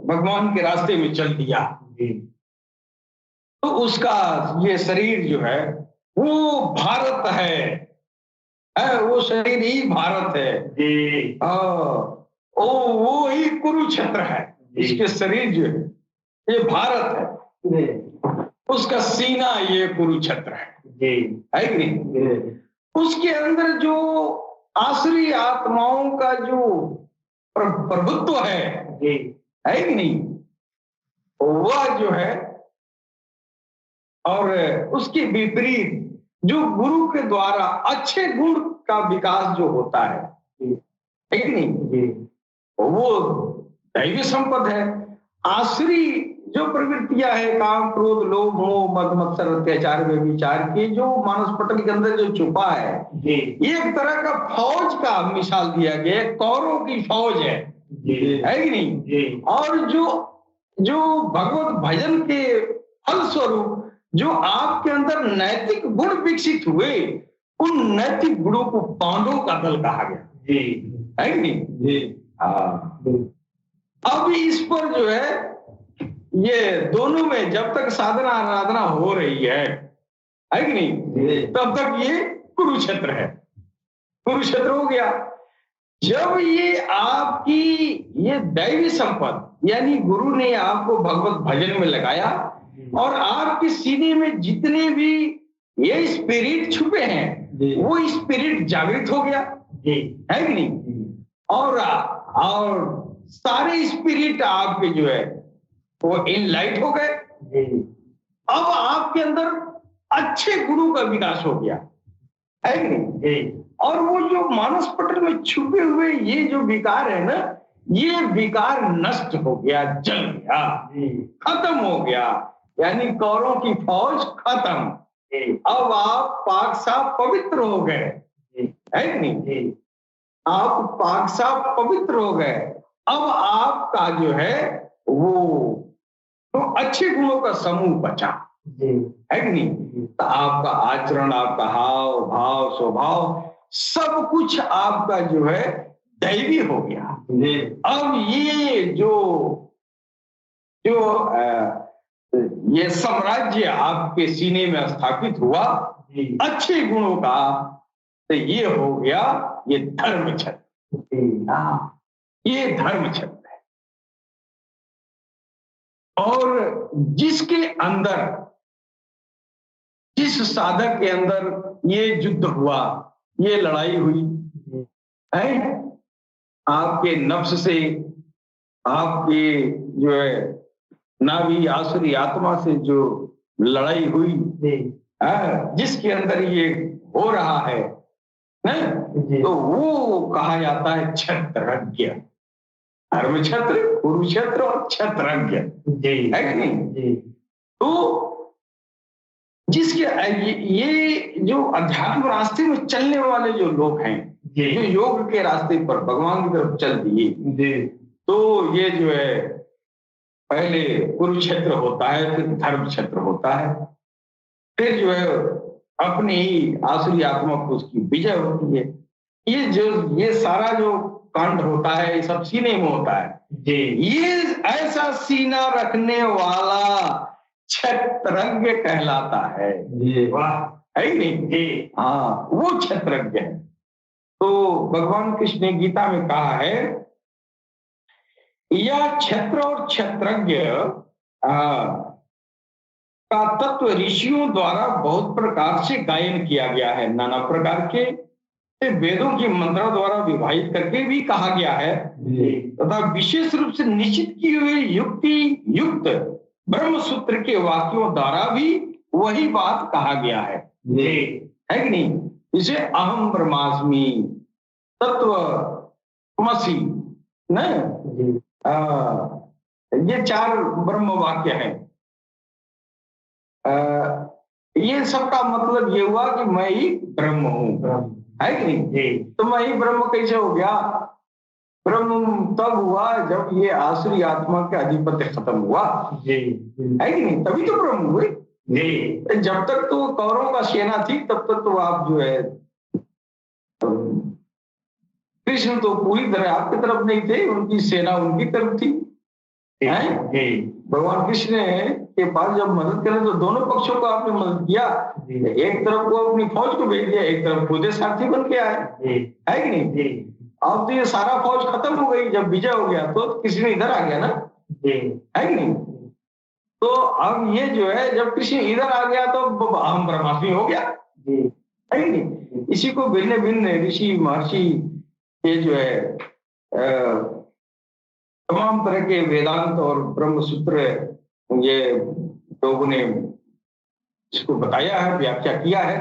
भगवान के रास्ते में चल दिया तो उसका ये शरीर जो है वो भारत है, वो शरीर ही भारत है। वो ही कुरुक्षेत्र है, इसके शरीर जो है ये भारत है, उसका सीना ये कुरुक्षेत्र है कि नहीं? उसके अंदर जो आसुरी आत्माओं का जो प्रभुत्व है कि नहीं, वह जो है, और उसके विपरीत जो गुरु के द्वारा अच्छे गुण का विकास जो होता है कि नहीं, वो दैवी संपद है। आसुरी जो प्रवृत्तियां है, काम क्रोध लोभ मोह मद मत्सर अत्याचार व्यभिचार के जो मानस पटल के अंदर जो छुपा है, ये एक तरह का फौज का मिसाल दिया गया, कौरों की फौज है कि नहीं? और जो भगवत भजन के फलस्वरूप जो आपके अंदर नैतिक गुण विकसित हुए, उन नैतिक गुणों को पांडवों का दल कहा गया, है कि नहीं? अब इस पर जो है ये दोनों में जब तक साधना आराधना हो रही है कि नहीं, तब तक ये कुरुक्षेत्र है, कुरुक्षेत्र हो गया। जब ये आपकी ये दैवी संपद यानी गुरु ने आपको भगवत भजन में लगाया और आपके सीने में जितने भी ये स्पिरिट छुपे हैं वो स्पिरिट जागृत हो गया, है कि नहीं? और सारे स्पिरिट आपके जो है वो इनलाइट हो गए। अब आपके अंदर अच्छे गुणों का विकास हो गया, है कि नहीं? और वो जो मानस पटल में छुपे हुए ये जो विकार है ना, ये विकार नष्ट हो गया, जल गया, खत्म हो गया, यानी कौरों की फौज खत्म। अब आप पाक साफ पवित्र हो गए, है कि नहीं? आप पाक साफ पवित्र हो गए। अब आपका जो है वो तो अच्छे गुणों का समूह बचा, है कि नहीं? तो आपका आचरण, आपका हाव भाव स्वभाव सब कुछ आपका जो है दैवी हो गया। अब ये जो ये साम्राज्य आपके सीने में स्थापित हुआ अच्छे गुणों का, तो ये हो गया ये धर्म छत्र, ये धर्म छत्र। और जिसके अंदर, जिस साधक के अंदर ये युद्ध हुआ, ये लड़ाई हुई है, आपके नफ्स से, आपके जो है नाभि आसुरी आत्मा से जो लड़ाई हुई, जिसके अंदर ये हो रहा है ना, तो वो कहा जाता है क्षत्रज्ञ। धर्म क्षेत्र, कुरुक्षेत्र और क्षत्रज्ञ, है कि नहीं? तो जिसके ये जो अध्यात्म रास्ते में चलने वाले जो लोग हैं, जो योग के रास्ते पर भगवान की तरफ चल दिए, तो ये जो है पहले कुरुक्षेत्र होता है, फिर धर्म क्षेत्र होता है, फिर जो है अपनी ही आसुरी आत्मा को उसकी विजय होती है। ये सारा जो कांड होता है, ये सब सीने में होता है। ये ऐसा सीना रखने वाला क्षत्रज्ञ कहलाता है। वाह, है नहीं? हाँ, वो क्षत्रज्ञ है। तो भगवान कृष्ण ने गीता में कहा है, यह क्षेत्र और क्षत्रज्ञ का तत्व ऋषियों द्वारा बहुत प्रकार से गायन किया गया है। नाना प्रकार के वेदों की मंत्रों द्वारा विभाजित करके भी कहा गया है, तथा विशेष रूप से निश्चित किए हुए युक्ति युक्त ब्रह्म सूत्र के वाक्यों द्वारा भी वही बात कहा गया है कि नहीं? इसे अहम ब्रह्मास्मि, तत्वमसि न, ये 4 ब्रह्म वाक्य हैं। ये सबका मतलब ये हुआ कि मैं ही ब्रह्म हूँ, है कि नहीं? तो मैं ही ब्रह्म कैसे हो गया? ब्रह्म तब हुआ जब ये आसुरी आत्मा के अधिपत्य खत्म हुआ, है कि नहीं? तभी तो ब्रह्म हुए। जब तक तो कौरवों का सेना थी, तब तक तो आप जो है कृष्ण तो पूरी तरह आपकी तरफ नहीं थे, उनकी सेना उनकी तरफ थी। भगवान कृष्ण के पास जब मदद करें तो दोनों पक्षों को आपने मदद किया। एक तरफ को अपनी फौज को भेज दिया, एक तरफ खुद सारथी बन के आए, है कि नहीं? अब तो ये सारा फौज खत्म हो गई, जब विजय हो गया तो किसी ने इधर आ गया ना, है कि नहीं? तो अब ये जो है जब कृष्ण इधर आ गया तो हम ब्रह्मास्मि हो गया, है कि नहीं? इसी को भिन्न भिन्न ऋषि महर्षि ये जो है तमाम तरह के वेदांत और ब्रह्म सूत्र ये लोगों ने इसको बताया है, व्याख्या किया है।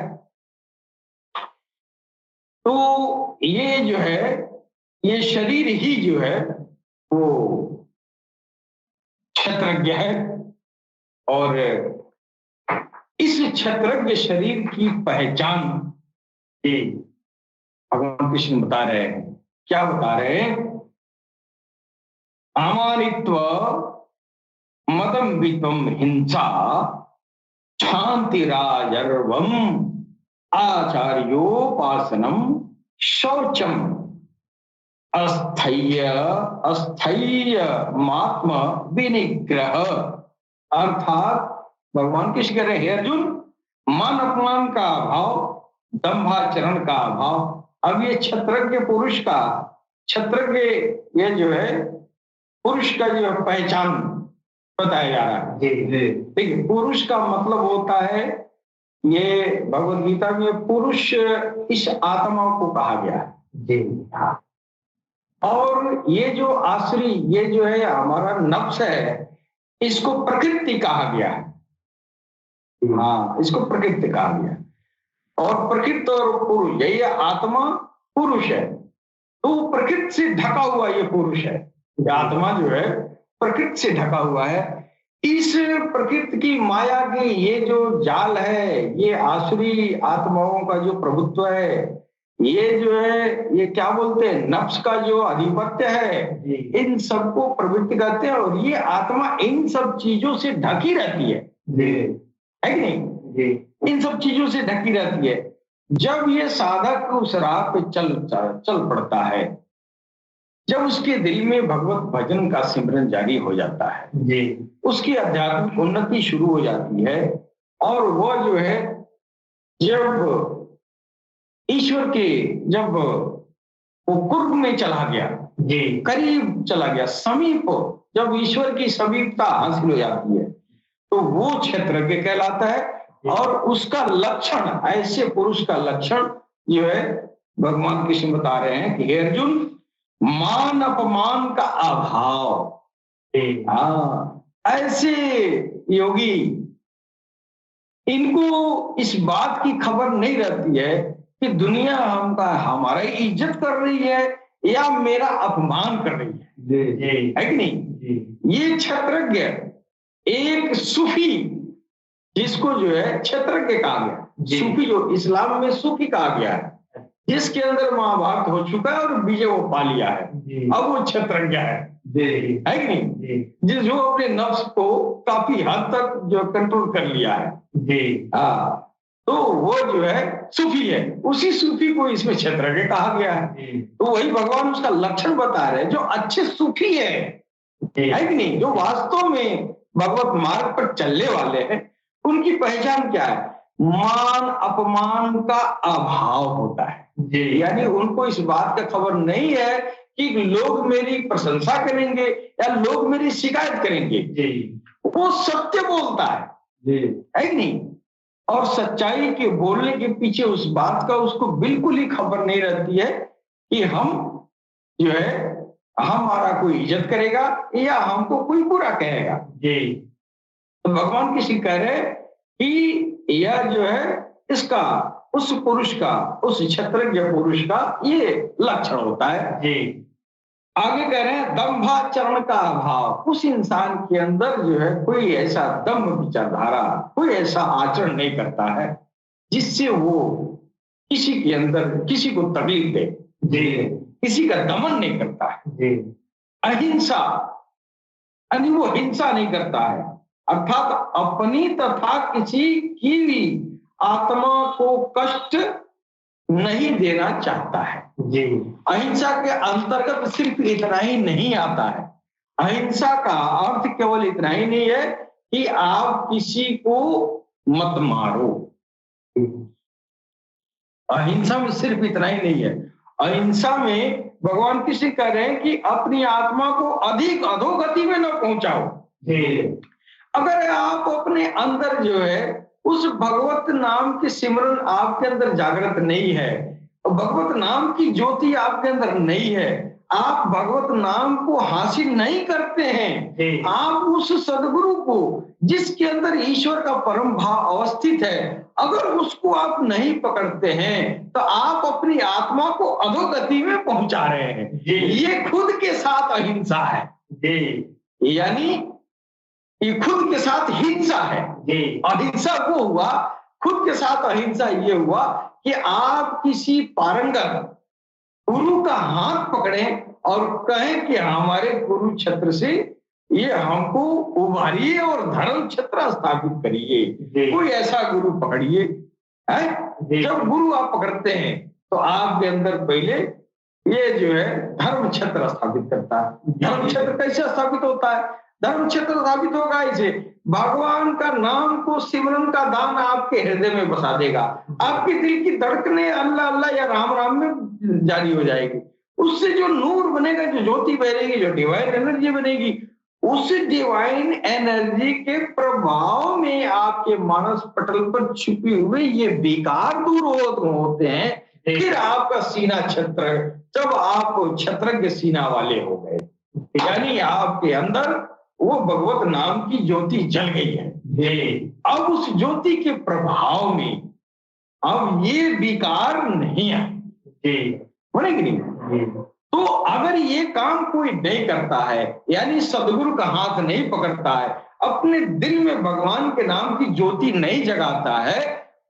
तो ये जो है, ये शरीर ही जो है वो क्षत्रज्ञ है, और इस क्षत्रज्ञ शरीर की पहचान भगवान कृष्ण बता रहे हैं। क्या बता रहे हैं? अमानित्व मदम्बित्वम हिंसा शांतिराजर्वम आचार्योपासनम शौचम अस्थैर्य मात्म विनिग्रह। अर्थात भगवान कृष्ण कह रहे हैं, अर्जुन, मान अपमान का अभाव, दंभाचरण का अभाव। अब ये क्षत्रज्ञ पुरुष का, क्षत्रज्ञ ये जो है पुरुष का जो पहचान बताया जा रहा है। ठीक है, पुरुष का मतलब होता है, ये भगवद गीता में पुरुष इस आत्मा को कहा गया है। और ये जो आसुरी, ये जो है हमारा नफ्स है, इसको प्रकृति कहा गया है। हाँ, इसको प्रकृति कहा गया है। और प्रकृति और पुरुष, यही आत्मा पुरुष है। तो प्रकृति से ढका हुआ ये पुरुष है, आत्मा जो है प्रकृति से ढका हुआ है। इस प्रकृति की माया की ये जो जाल है, ये आसुरी आत्माओं का जो प्रभुत्व है, ये जो है, ये क्या बोलते हैं, नफ्स का जो अधिपत्य है, इन सबको प्रवृत्ति कहते हैं। और ये आत्मा इन सब चीजों से ढकी रहती है कि नहीं? इन सब चीजों से ढकी रहती है। जब ये साधक उस राह पे चल पड़ता है, जब उसके दिल में भगवत भजन का सिमरन जारी हो जाता है, उसकी आध्यात्मिक उन्नति शुरू हो जाती है, और वह जो है जब ईश्वर के, जब वो कुर्ब में चला गया, करीब चला गया, समीप जब ईश्वर की समीपता हासिल हो जाती है तो वो क्षेत्रज्ञ कहलाता है। और उसका लक्षण, ऐसे पुरुष का लक्षण जो है भगवान कृष्ण बता रहे हैं कि हे अर्जुन, मान अपमान का अभाव। हाँ, ऐसे योगी, इनको इस बात की खबर नहीं रहती है कि दुनिया हमारा इज्जत कर रही है या मेरा अपमान कर रही है कि नहीं। ये क्षेत्रज्ञ, एक सूफी, जिसको जो है क्षेत्रज्ञ कहा गया, सूफी जो इस्लाम में सूफी कहा गया है, जिसके अंदर महाभारत हो चुका है और विजय वो पा लिया है, अब वो क्षेत्रज्ञ है कि नहीं, जो अपने नफ्स को काफी हद तक जो कंट्रोल कर लिया है। हाँ, तो वो जो है सूफी है, उसी सूफी को इसमें क्षेत्रज्ञ कहा गया है। तो वही भगवान उसका लक्षण बता रहे हैं, जो अच्छे सूफी है कि नहीं, जो वास्तव में भगवत मार्ग पर चलने वाले हैं, उनकी पहचान क्या है? मान अपमान का अभाव होता है। यानी उनको इस बात का खबर नहीं है कि लोग मेरी प्रशंसा करेंगे या लोग मेरी शिकायत करेंगे। वो सत्य बोलता है कि नहीं, और सच्चाई के बोलने के पीछे उस बात का उसको बिल्कुल ही खबर नहीं रहती है कि हम जो है हमारा कोई इज्जत करेगा या हमको कोई बुरा कहेगा। तो भगवान किसी कह रहे कि यह जो है इसका, उस पुरुष का, उस क्षेत्रज्ञ पुरुष का ये लक्षण होता है। आगे कह रहे हैं दंभाचरण का अभाव। उस इंसान के अंदर जो है कोई ऐसा दम्भ विचारधारा, कोई ऐसा आचरण नहीं करता है जिससे वो किसी के अंदर किसी को तकलीफ दे, किसी का दमन नहीं करता है। अहिंसा, यानी वो हिंसा नहीं करता है, अर्थात अपनी तथा किसी की भी आत्मा को कष्ट नहीं देना चाहता है। अहिंसा के अंतर्गत सिर्फ इतना ही नहीं आता है। अहिंसा का अर्थ केवल इतना ही नहीं है कि आप किसी को मत मारो। अहिंसा में सिर्फ इतना ही नहीं है। अहिंसा में भगवान कृष्ण कह रहे हैं कि अपनी आत्मा को अधिक अधोगति में न पहुंचाओ। अगर आप अपने अंदर जो है उस भगवत नाम की सिमरन आपके अंदर जागृत नहीं है, भगवत नाम की ज्योति आपके अंदर नहीं है, आप भगवत नाम को हासिल नहीं करते हैं, आप उस सदगुरु को जिसके अंदर ईश्वर का परम भाव अवस्थित है, अगर उसको आप नहीं पकड़ते हैं तो आप अपनी आत्मा को अधोगति में पहुंचा रहे हैं। ये खुद के साथ अहिंसा है, यानी ये खुद के साथ हिंसा है। अहिंसा वो हुआ, खुद के साथ अहिंसा ये हुआ कि आप किसी पारंगत गुरु का हाथ पकड़े और कहें कि हमारे गुरु क्षेत्र से ये हमको उभारिए और धर्म क्षेत्र स्थापित करिए। कोई ऐसा गुरु पकड़िए है। जब गुरु आप पकड़ते हैं तो आपके अंदर पहले ये जो है धर्म क्षेत्र स्थापित करता है। धर्म क्षेत्र कैसे स्थापित होता है? धर्म क्षेत्र स्थापित होगा इसे भगवान का नाम को सिमरन का दान आपके हृदय में बसा देगा। आपके दिल की धड़कने अल्लाह अल्लाह या राम राम में जारी हो जाएगी। उससे जो नूर बनेगा, जो ज्योति बनेगी, जो डिवाइन एनर्जी बनेगी, उस डिवाइन एनर्जी के प्रभाव में आपके मानस पटल पर छुपे हुए ये विकार दूर होते हैं। फिर आपका सीना क्षेत्र, जब आप क्षेत्रज्ञ सीना वाले हो गए, यानी आपके अंदर वो भगवत नाम की ज्योति जल गई है। अब उस ज्योति के प्रभाव में अब ये विकार नहीं आए, बोले कि नहीं? तो अगर ये काम कोई नहीं करता है, यानी सदगुरु का हाथ नहीं पकड़ता है, अपने दिल में भगवान के नाम की ज्योति नहीं जगाता है,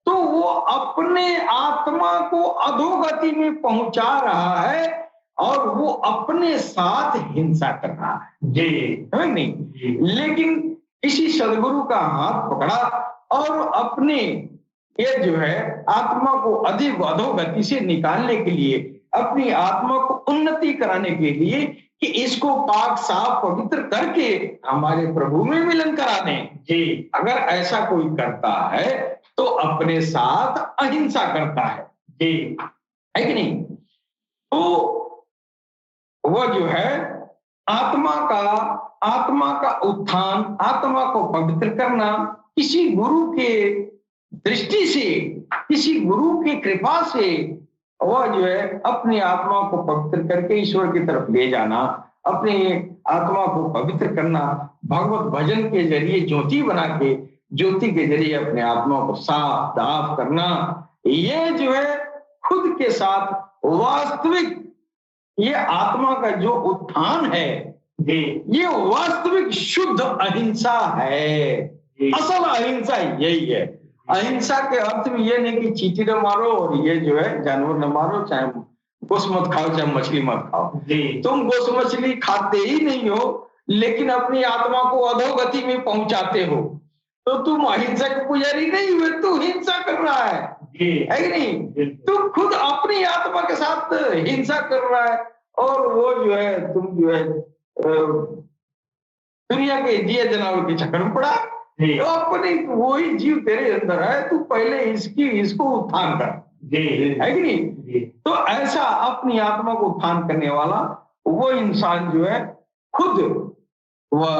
तो वो अपने आत्मा को अधोगति में पहुंचा रहा है और वो अपने साथ हिंसा कर रहा है। है नहीं? लेकिन किसी सदगुरु का हाथ पकड़ा और अपने ये जो है आत्मा को अधिक अधोगति से निकालने के लिए, अपनी आत्मा को उन्नति कराने के लिए कि इसको पाक साफ पवित्र करके हमारे प्रभु में मिलन करा दें, अगर ऐसा कोई करता है तो अपने साथ अहिंसा करता है कि नहीं? तो वह जो है आत्मा का आत्मा का उत्थान, आत्मा को पवित्र करना किसी गुरु के दृष्टि से, किसी गुरु की कृपा से वह जो है अपनी आत्मा को पवित्र करके ईश्वर की तरफ ले जाना, अपनी आत्मा को पवित्र करना, भगवत भजन के जरिए ज्योति बना के, ज्योति के जरिए अपने आत्मा को साफ साफ करना, ये जो है खुद के साथ वास्तविक, ये आत्मा का जो उत्थान है, ये वास्तविक शुद्ध अहिंसा है। असल अहिंसा यही है। अहिंसा के अर्थ में ये नहीं कि चींटी न मारो और ये जो है जानवर न मारो, चाहे गोश मत खाओ चाहे मछली मत खाओ। तुम गोश मछली खाते ही नहीं हो, लेकिन अपनी आत्मा को अधोगति में पहुंचाते हो, तो तुम अहिंसा के पुजारी नहीं हुए, तू हिंसा कर रहा है कि नहीं? तुम खुद अपनी आत्मा के साथ हिंसा कर रहा है, और वो जो है तुम जो है दुनिया के दिए जनावर के चक्कर में पड़ा। तो अपनी वही जीव तेरे अंदर है, तू पहले इसको उत्थान कर, है कि नहीं? तो ऐसा अपनी आत्मा को उत्थान करने वाला वो इंसान जो है खुद वह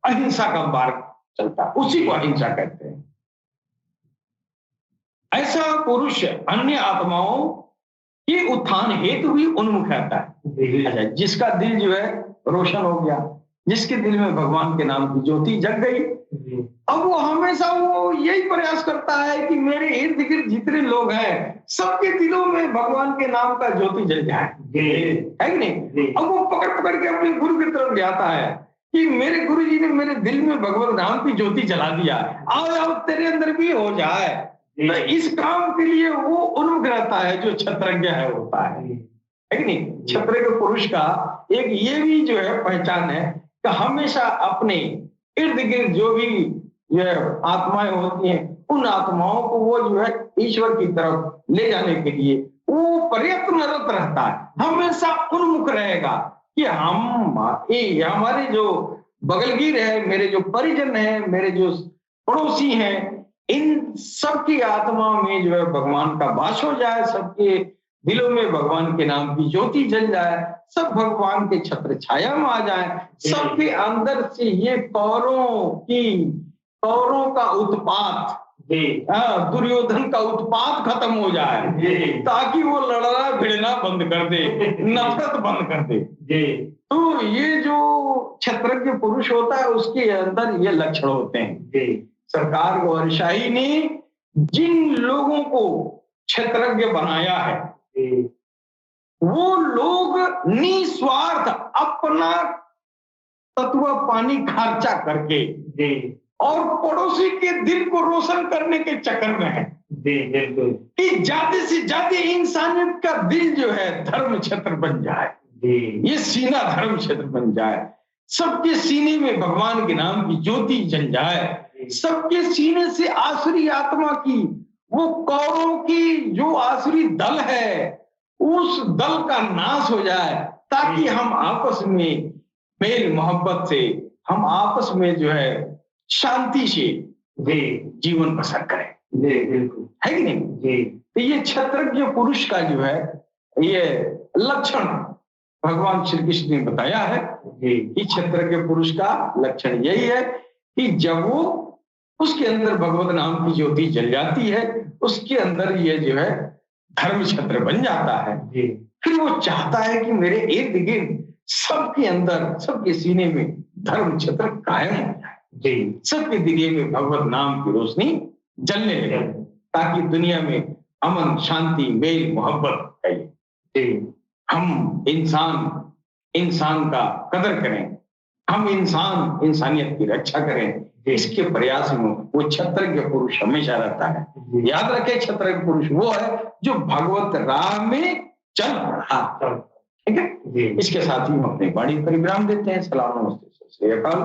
अहिंसा का मार्ग चलता, उसी को अहिंसा कहते हैं। ऐसा पुरुष अन्य आत्माओं के उत्थान हेतु भी उन्मुख रहता है। अच्छा, जिसका दिल जो है रोशन हो गया, जिसके दिल में भगवान के नाम की ज्योति जग गई, अब वो हमेशा वो यही प्रयास करता है कि मेरे इर्द गिर्द जितने लोग हैं सबके दिलों में भगवान के नाम का ज्योति जल जाए, है कि नहीं? अब वो पकड़ पकड़ के अपने गुरु की तरफ जाता है कि मेरे गुरु जी ने मेरे दिल में भगवत नाम की ज्योति जला दिया, आओ आओ तेरे अंदर भी हो जाए। तो इस काम के लिए वो उन्मुख रहता है जो क्षत्रज्ञ है, होता है कि नहीं? क्षत्रिय पुरुष का एक ये भी जो है पहचान है कि हमेशा अपने इर्द गिर्द जो भी जो है आत्माएं होती हैं, उन आत्माओं को वो जो है ईश्वर की तरफ ले जाने के लिए वो प्रयत्नरत रहता है, हमेशा उन्मुख रहेगा कि हमारे जो बगलगीर है, मेरे जो परिजन है, मेरे जो पड़ोसी हैं, इन सबकी आत्मा में जो है भगवान का वास हो जाए, सबके दिलों में भगवान के नाम की ज्योति जल जाए, सब भगवान के छत्र छाया में आ जाए, सबके अंदर से ये कौरों का उत्पात, दुर्योधन का उत्पात खत्म हो जाए, ताकि वो लड़ना भिड़ना बंद कर दे, नफरत बंद कर दे। तो ये जो क्षत्रज्ञ पुरुष होता है उसके अंदर ये लक्षण होते हैं। सरकार गौरशाही ने जिन लोगों को क्षत्रज्ञ बनाया है, वो लोग निस्वार्थ अपना तत्व पानी खर्चा करके और पड़ोसी के दिल को रोशन करने के चक्कर में है कि ज्यादा से ज्यादा इंसानियत का दिल जो है धर्म क्षेत्र बन जाए, ये सीना धर्म क्षेत्र बन जाए, सबके सीने में भगवान के नाम की ज्योति जल जाए, सबके सीने से आसुरी आत्मा की, वो कौरों की जो आसुरी दल है, उस दल का नाश हो जाए, ताकि हम आपस में मेल मोहब्बत से, हम आपस में जो है शांति से जीवन बसर करें। बिल्कुल, है कि नहीं? तो ये क्षत्रज्ञ पुरुष का जो है ये लक्षण भगवान श्री कृष्ण ने बताया है कि क्षत्रज्ञ पुरुष का लक्षण यही है कि जब वो उसके अंदर भगवत नाम की ज्योति जल जाती है, उसके अंदर ये जो है धर्म क्षेत्र बन जाता है। फिर वो चाहता है कि मेरे इर्द गिर्द सबके अंदर, सबके सीने में धर्म क्षेत्र कायम हो जाए, सबके दिले में भगवत नाम की रोशनी जलने लगे, ताकि दुनिया में अमन, शांति, मेल मोहब्बत है। हम इंसान का कदर करें, हम इंसानियत की रक्षा करें, इसके प्रयास में वो क्षत्रज्ञ पुरुष हमेशा रहता है। याद रखें, क्षत्रज्ञ पुरुष वो है जो भगवत राह में चल पड़ा। ठीक है, इसके साथ ही हम अपनी वाणी पर विराम देते हैं। सलाम, नमस्ते, सत श्री अकाल।